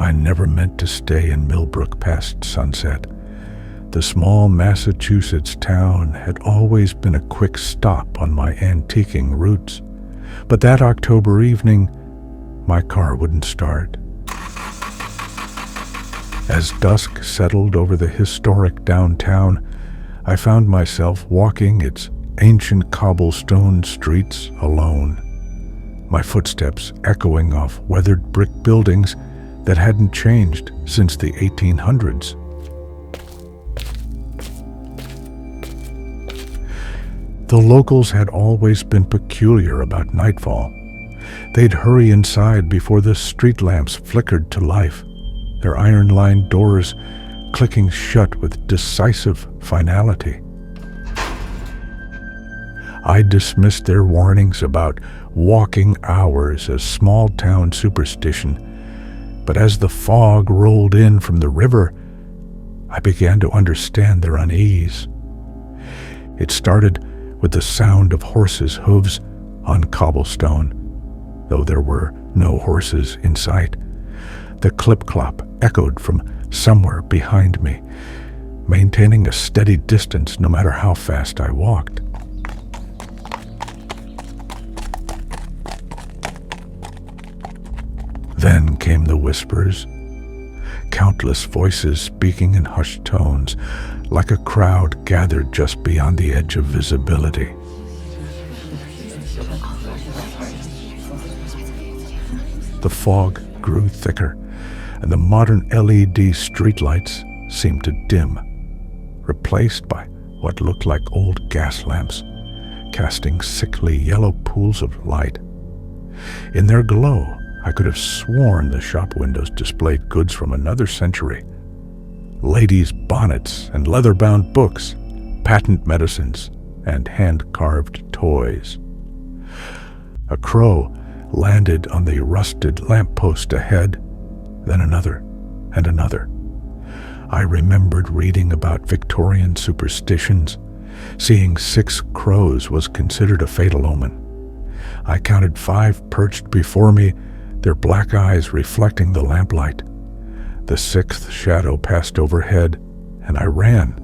I never meant to stay in Millbrook past sunset. The small Massachusetts town had always been a quick stop on my antiquing routes, but that October evening, my car wouldn't start. As dusk settled over the historic downtown, I found myself walking its ancient cobblestone streets alone, my footsteps echoing off weathered brick buildings that hadn't changed since the 1800s. The locals had always been peculiar about nightfall. They'd hurry inside before the street lamps flickered to life, their iron-lined doors clicking shut with decisive finality. I dismissed their warnings about walking hours as small-town superstition, but as the fog rolled in from the river, I began to understand their unease. It started with the sound of horses' hooves on cobblestone, though there were no horses in sight. The clip-clop echoed from somewhere behind me, maintaining a steady distance no matter how fast I walked. Then came the whispers, countless voices speaking in hushed tones, like a crowd gathered just beyond the edge of visibility. The fog grew thicker, and the modern LED streetlights seemed to dim, replaced by what looked like old gas lamps, casting sickly yellow pools of light. In their glow, I could have sworn the shop windows displayed goods from another century. Ladies' bonnets and leather-bound books, patent medicines, and hand-carved toys. A crow landed on the rusted lamppost ahead, then another and another. I remembered reading about Victorian superstitions. Seeing 6 crows was considered a fatal omen. I counted 5 perched before me, their black eyes reflecting the lamplight. The 6th shadow passed overhead, and I ran.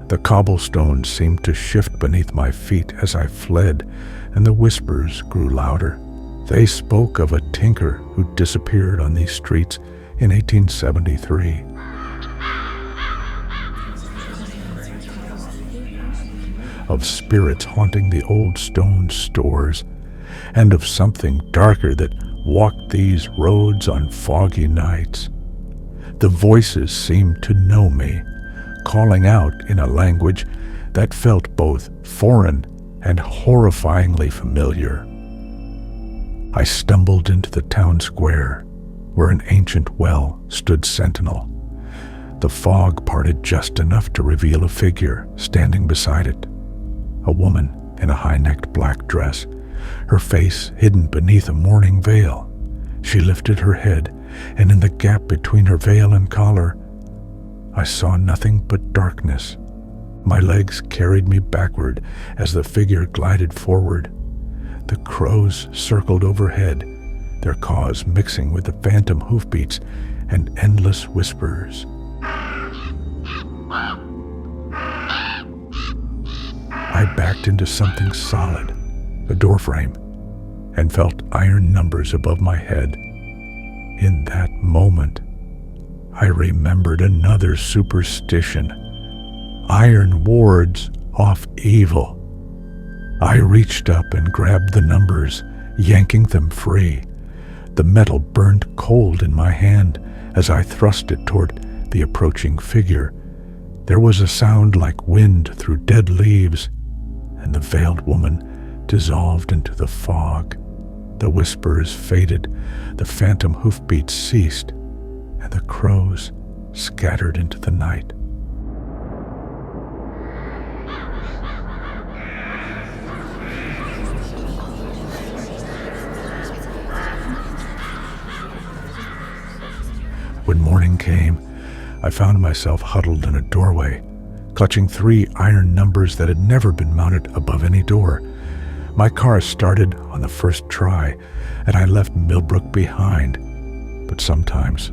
The cobblestones seemed to shift beneath my feet as I fled, and the whispers grew louder. They spoke of a tinker who disappeared on these streets in 1873. Of spirits haunting the old stone stores, and of something darker that walked these roads on foggy nights. The voices seemed to know me, calling out in a language that felt both foreign and horrifyingly familiar. I stumbled into the town square, where an ancient well stood sentinel. The fog parted just enough to reveal a figure standing beside it, a woman in a high-necked black dress, her face hidden beneath a mourning veil. She lifted her head, and in the gap between her veil and collar, I saw nothing but darkness. My legs carried me backward as the figure glided forward. The crows circled overhead, their caws mixing with the phantom hoofbeats and endless whispers. I backed into something solid, a doorframe, and felt iron numbers above my head. In that moment, I remembered another superstition: iron wards off evil. I reached up and grabbed the numbers, yanking them free. The metal burned cold in my hand as I thrust it toward the approaching figure. There was a sound like wind through dead leaves, and the veiled woman dissolved into the fog. The whispers faded, the phantom hoofbeats ceased, and the crows scattered into the night. When morning came, I found myself huddled in a doorway, clutching 3 iron numbers that had never been mounted above any door. My car started on the first try, and I left Millbrook behind. But sometimes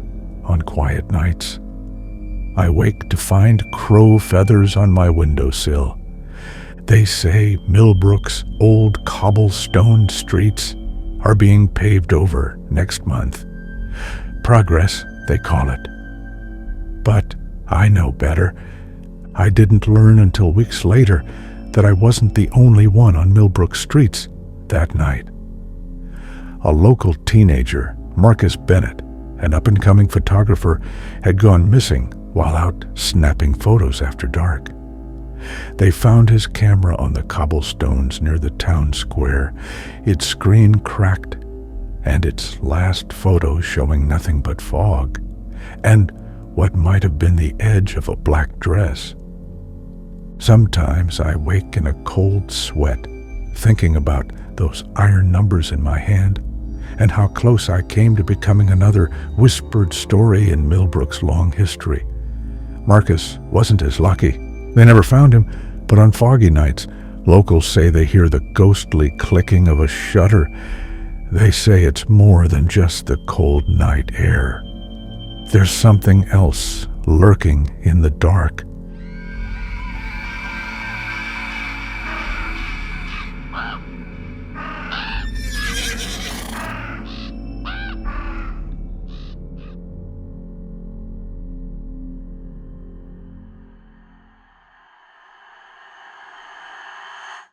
on quiet nights. I wake to find crow feathers on my windowsill. They say Millbrook's old cobblestone streets are being paved over next month. Progress, they call it. But I know better. I didn't learn until weeks later that I wasn't the only one on Millbrook streets that night. A local teenager, Marcus Bennett, an up-and-coming photographer, had gone missing while out snapping photos after dark. They found his camera on the cobblestones near the town square, its screen cracked, and its last photo showing nothing but fog, and what might have been the edge of a black dress. Sometimes I wake in a cold sweat, thinking about those iron numbers in my hand, and how close I came to becoming another whispered story in Millbrook's long history. Marcus wasn't as lucky. They never found him, but on foggy nights, locals say they hear the ghostly clicking of a shutter. They say it's more than just the cold night air. There's something else lurking in the dark,